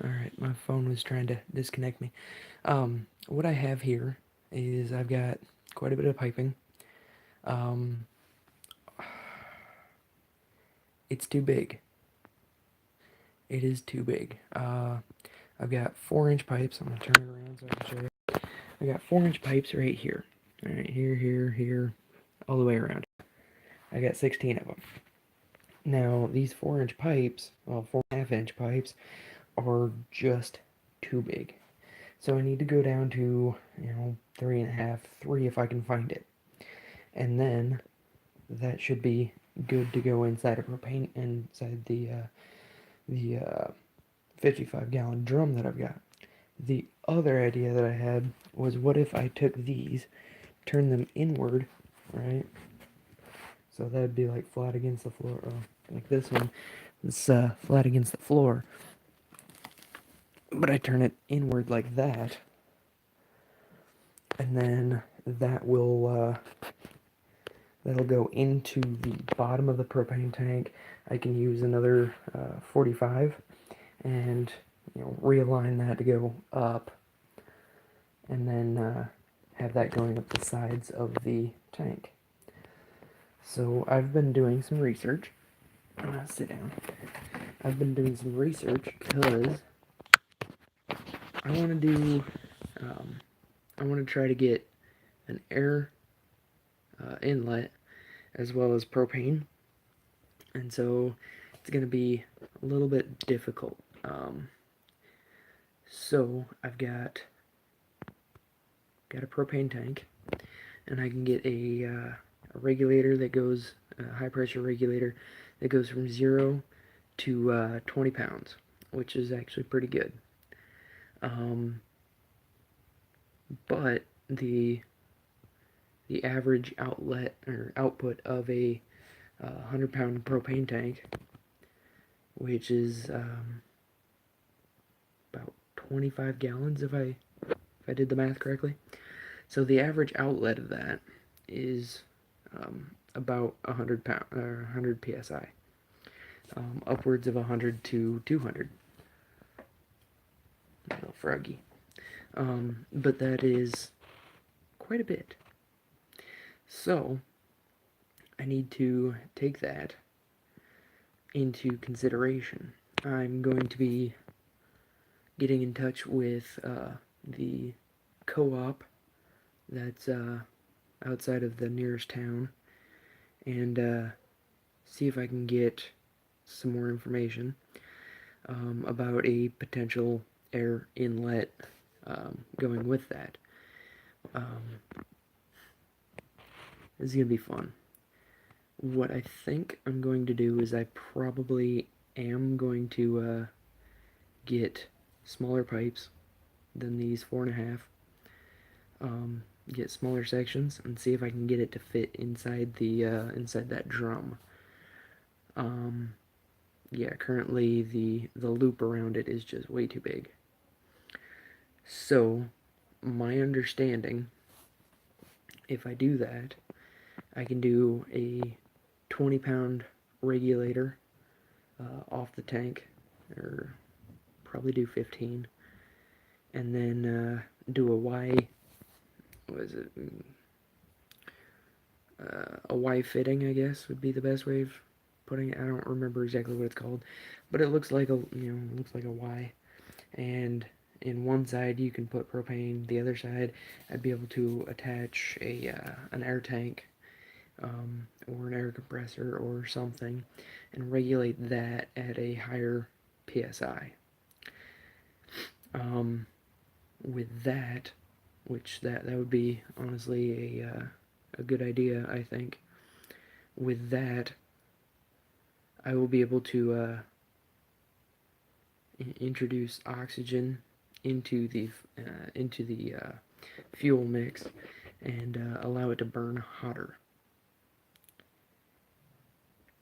Alright, my phone was trying to disconnect me. What I have here is I've got quite a bit of piping. Um, it's too big. It is too big. I've got 4-inch pipes. I'm going to turn it around so I can show you. I got 4-inch pipes right here. Alright, here, all the way around. I got 16 of them. Now, these 4-inch pipes, well, 4.5-inch pipes, are just too big. So I need to go down to, 3.5, 3 if I can find it. And then that should be good to go inside a propane, inside the 55-gallon drum that I've got. The other idea that I had was, what if I took these, turned them inward, right? So that'd be like flat against the floor, like this one. It's flat against the floor. But I turn it inward like that, and then that'll go into the bottom of the propane tank. I can use another 45 and realign that to go up, and then have that going up the sides of the tank. So I've been doing some research. I'm gonna sit down. I've been doing some research because I want to do. I want to try to get an air inlet as well as propane, and so it's gonna be a little bit difficult. So I've got a propane tank, and I can get a regulator that goes a high pressure regulator that goes from 0 to 20 pounds, which is actually pretty good. Um, but the average outlet or output of a 100-pound propane tank, which is about 25 gallons if I did the math correctly. So the average outlet of that is about 100 psi, upwards of 100 to 200. A little froggy. But that is quite a bit. So I need to take that into consideration. I'm going to be getting in touch with the co-op that's outside of the nearest town, and see if I can get some more information about a potential air inlet going with that. Um, this is going to be fun. What I think I'm going to do is I probably am going to get smaller pipes than these 4.5. Get smaller sections and see if I can get it to fit inside the inside that drum. Yeah, currently the loop around it is just way too big. So my understanding, if I do that, I can do a 20-pound regulator off the tank, or probably do 15, and then do a what is it? A Y fitting, I guess, would be the best way of putting it. I don't remember exactly what it's called, but it looks like looks like a Y. And in one side you can put propane. The other side, I'd be able to attach a an air tank, or an air compressor or something, and regulate that at a higher psi. With that, which that would be honestly a good idea, I think. With that, I will be able to introduce oxygen into the fuel mix, and allow it to burn hotter.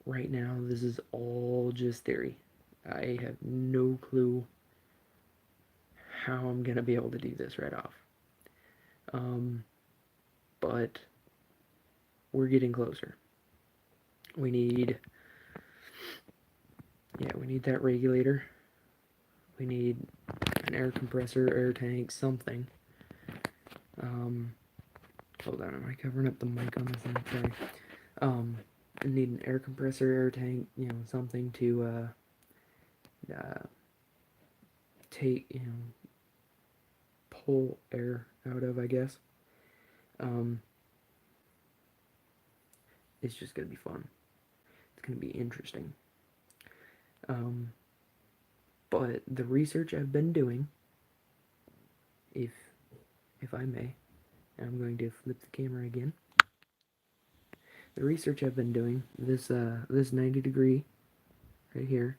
Right now, this is all just theory. I have no clue how I'm gonna be able to do this right off. Um, but we're getting closer. We need, yeah, we need that regulator We need an air compressor, air tank, something. Hold on, am I covering up the mic on this thing? Sorry. I need an air compressor, air tank, something to take, pull air out of, I guess. It's just gonna be fun. It's gonna be interesting. But the research I've been doing, if I may, I'm going to flip the camera again. The research I've been doing, this 90 degree right here,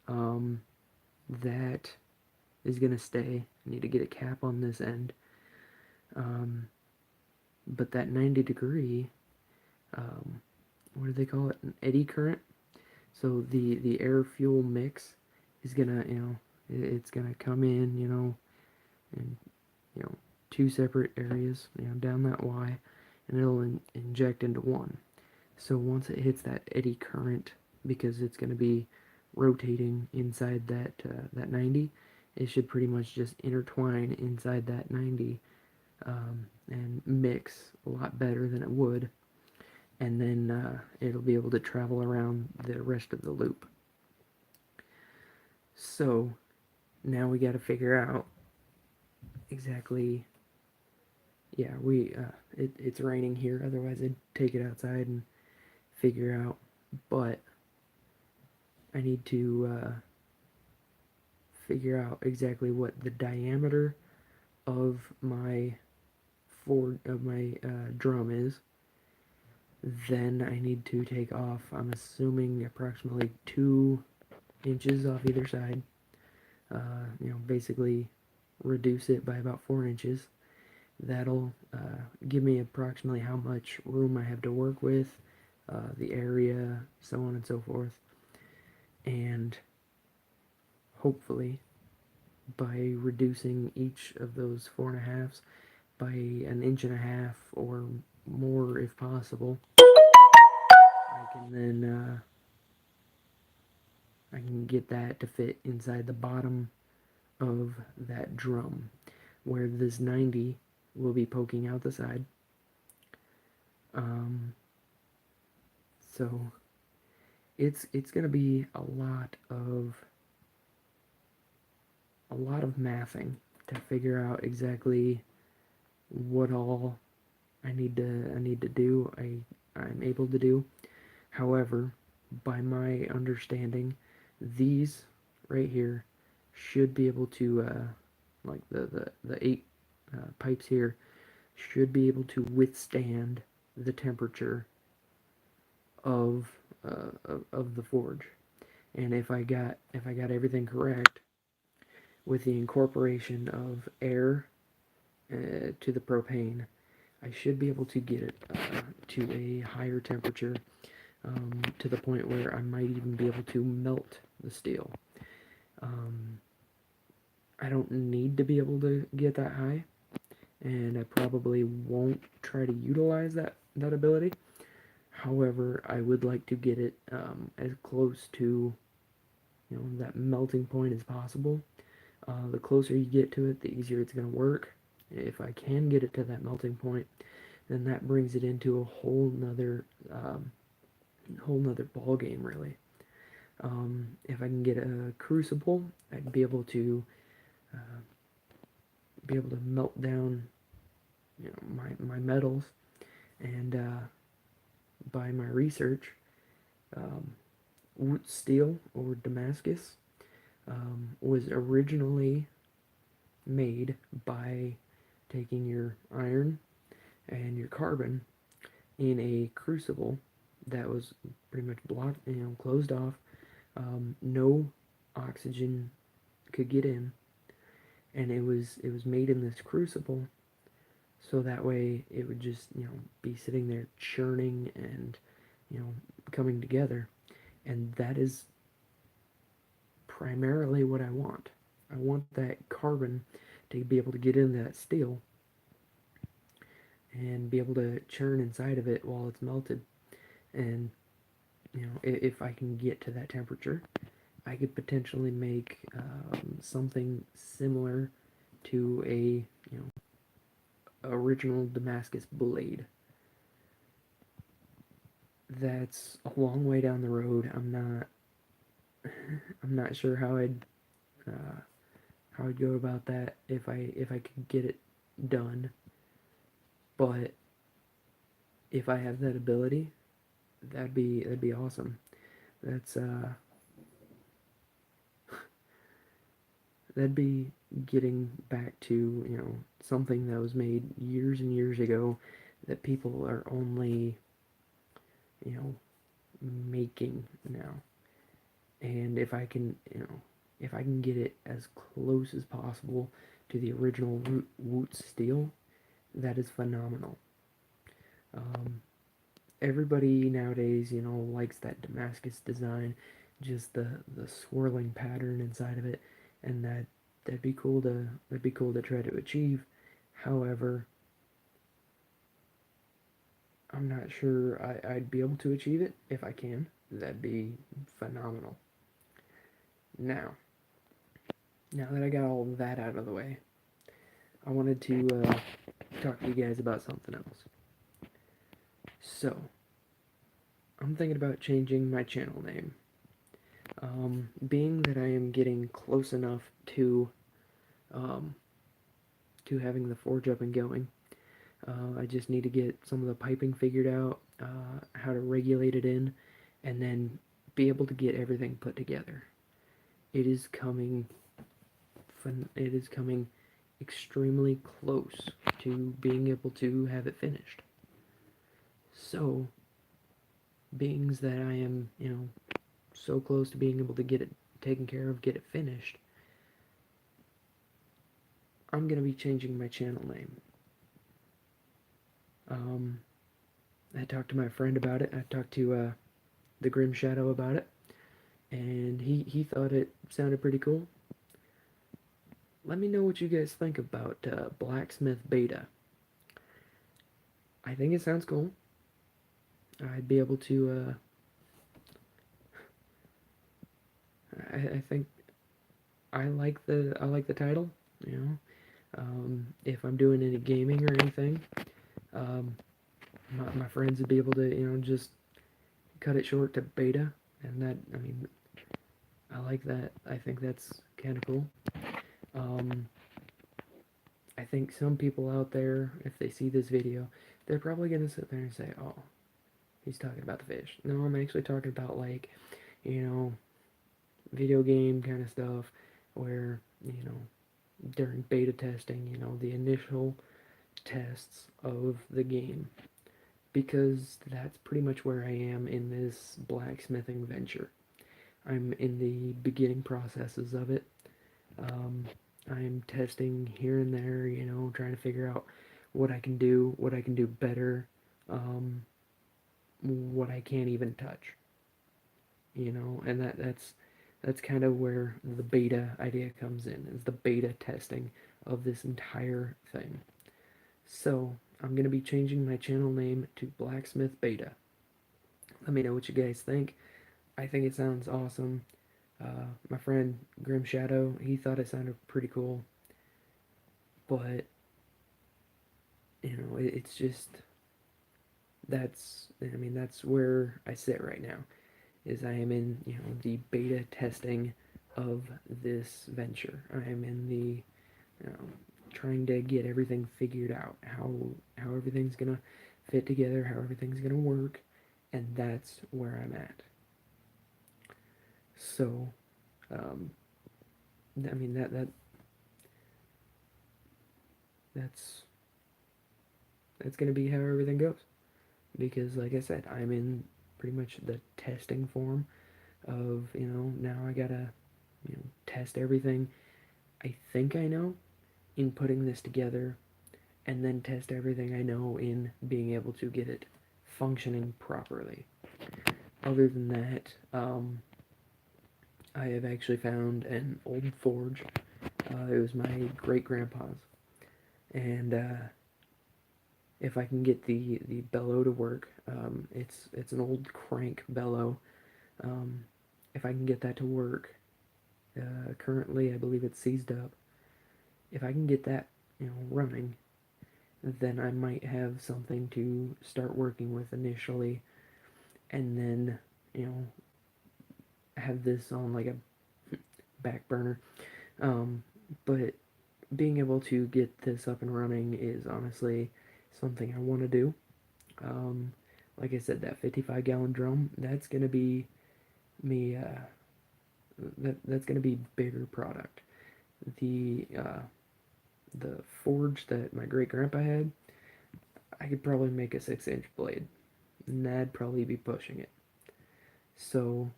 that is gonna stay. I need to get a cap on this end. But that 90 degree, what do they call it? An eddy current. So the air fuel mix is gonna, it's gonna come in, and two separate areas, down that Y, and it'll inject into one. So once it hits that eddy current, because it's going to be rotating inside that 90, it should pretty much just intertwine inside that 90 and mix a lot better than it would, and then it'll be able to travel around the rest of the loop. So now we got to figure out exactly. Yeah, it's raining here. Otherwise, I'd take it outside and figure out. But I need to figure out exactly what the diameter of my drum is. Then I need to take off, I'm assuming, approximately 2 inches off either side. Basically reduce it by about 4 inches. That'll give me approximately how much room I have to work with, the area, so on and so forth. And hopefully, by reducing each of those 4.5s by 1.5 inches or more if possible, I can then I can get that to fit inside the bottom of that drum, where this 90 will be poking out the side. So it's gonna be a lot of mathing to figure out exactly what all I need to do. I'm able to do. However, by my understanding, these right here should be able to like the 8 pipes here should be able to withstand the temperature of the forge. And if I got everything correct with the incorporation of air to the propane, I should be able to get it to a higher temperature, to the point where I might even be able to melt the steel. I don't need to be able to get that high, and I probably won't try to utilize that ability. However, I would like to get it as close to that melting point as possible. The closer you get to it, the easier it's going to work. If I can get it to that melting point, then that brings it into a whole nother ball game, really. If I can get a crucible, I'd be able to melt down my metals. And by my research, Wootz steel, or Damascus, was originally made by taking your iron and your carbon in a crucible that was pretty much blocked, closed off. No oxygen could get in, and it was made in this crucible, so that way it would just be sitting there churning and coming together. And that is primarily what I want. I want that carbon to be able to get into that steel and be able to churn inside of it while it's melted. And if I can get to that temperature, I could potentially make something similar to a original Damascus blade. That's a long way down the road. I'm not sure uh, how I'd go about that if I could get it done. But if I have that ability, that'd be awesome. That's that'd be getting back to, something that was made years and years ago that people are only, you know, making now. And if I can get it as close as possible to the original Wootz steel, that is phenomenal. Um, Everybody nowadays, likes that Damascus design, just the swirling pattern inside of it, and that'd be cool to try to achieve. However, I'm not sure I'd be able to achieve it. If I can, that'd be phenomenal. Now, now that I got all that out of the way, I wanted to talk to you guys about something else. So, I'm thinking about changing my channel name. Being that I am getting close enough um, to having the forge up and going, I just need to get some of the piping figured out, how to regulate it in, and then be able to get everything put together. It is coming. It is coming extremely close to being able to have it finished. So, beings that I am, so close to being able to get it taken care of, get it finished, I'm gonna be changing my channel name. Um, I talked to my friend about it. I talked to the Grim Shadow about it, and he thought it sounded pretty cool. Let me know what you guys think about Blacksmith Beta. I think it sounds cool. I'd be able to. I think I like the title. If I'm doing any gaming or anything, um, my friends would be able to just cut it short to beta, and that I like that. I think that's kind of cool. Um, I think some people out there, if they see this video, they're probably gonna sit there and say, "Oh, he's talking about the fish." No, I'm actually talking about like, you know, video game kind of stuff, where during beta testing, the initial tests of the game, because that's pretty much where I am in this blacksmithing venture. I'm in the beginning processes of it. Um, I'm testing here and there, trying to figure out what I can do better, um, what I can't even touch, and that's kind of where the beta idea comes in, is the beta testing of this entire thing. So, I'm going to be changing my channel name to Blacksmith Beta. Let me know what you guys think. I think it sounds awesome. My friend Grim Shadow, he thought it sounded pretty cool, but it's just that's where I sit right now. Is I am in the beta testing of this venture. I am in the trying to get everything figured out, how everything's gonna fit together, how everything's gonna work, and that's where I'm at. So, um, that that's that's gonna be how everything goes. Because, like I said, I'm in pretty much the testing form of now I gotta test everything I think I know in putting this together, and then test everything I know in being able to get it functioning properly. Other than that, I have actually found an old forge. It was my great grandpa's, and if I can get the bellow to work, it's an old crank bellow. If I can get that to work, Currently, I believe it's seized up. If I can get that, running, then I might have something to start working with initially, and then, have this on like a back burner. Um, but being able to get this up and running is honestly something I want to do. Um, like I said, that 55-gallon drum, that's gonna be me. That's gonna be bigger product. The uh, the forge that my great grandpa had, I could probably make a 6-inch blade, and that'd probably be pushing it. So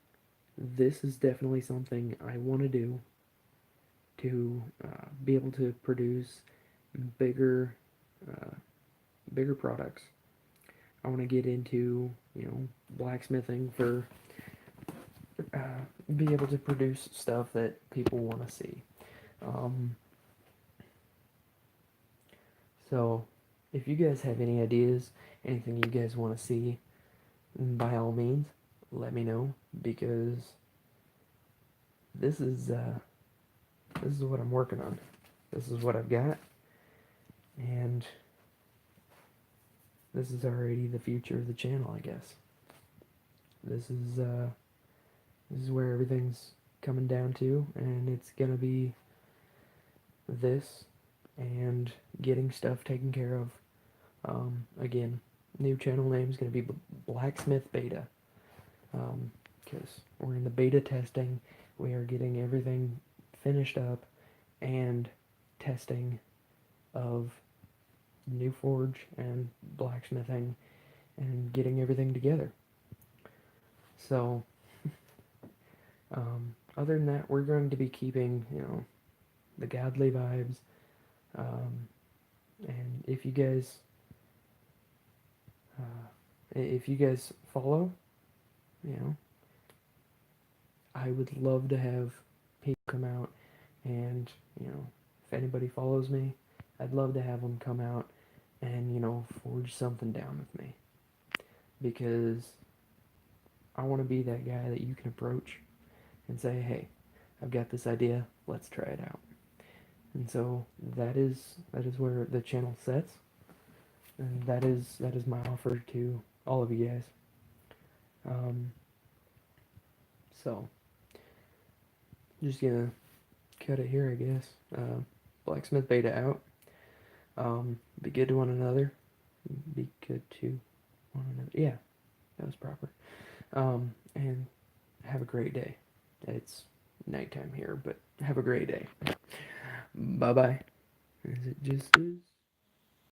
this is definitely something I want to do to be able to produce bigger, uh, bigger products. I want to get into, blacksmithing for be able to produce stuff that people want to see. Um, so, if you guys have any ideas, anything you guys want to see, by all means, let me know because this is uh, this is what I'm working on. This is what I've got, and this is already the future of the channel, I guess. This is uh, this is where everything's coming down to, and it's gonna be this and getting stuff taken care of. Again, new channel name is gonna be Blacksmith Beta, because we're in the beta testing. We are getting everything finished up and testing of new forge and blacksmithing and getting everything together. So, other than that, we're going to be keeping, the godly vibes. Um, and if you guys follow, you know, I would love to have people come out and, if anybody follows me, I'd love to have them come out and, forge something down with me. Because I want to be that guy that you can approach and say, hey, I've got this idea, let's try it out. And so that is where the channel sets, and that is my offer to all of you guys. Um, so just gonna cut it here, I guess. Blacksmith Beta out. Be good to one another. Be good to one another. Yeah, that was proper. And have a great day. It's nighttime here, but have a great day. Bye bye. Is it just is?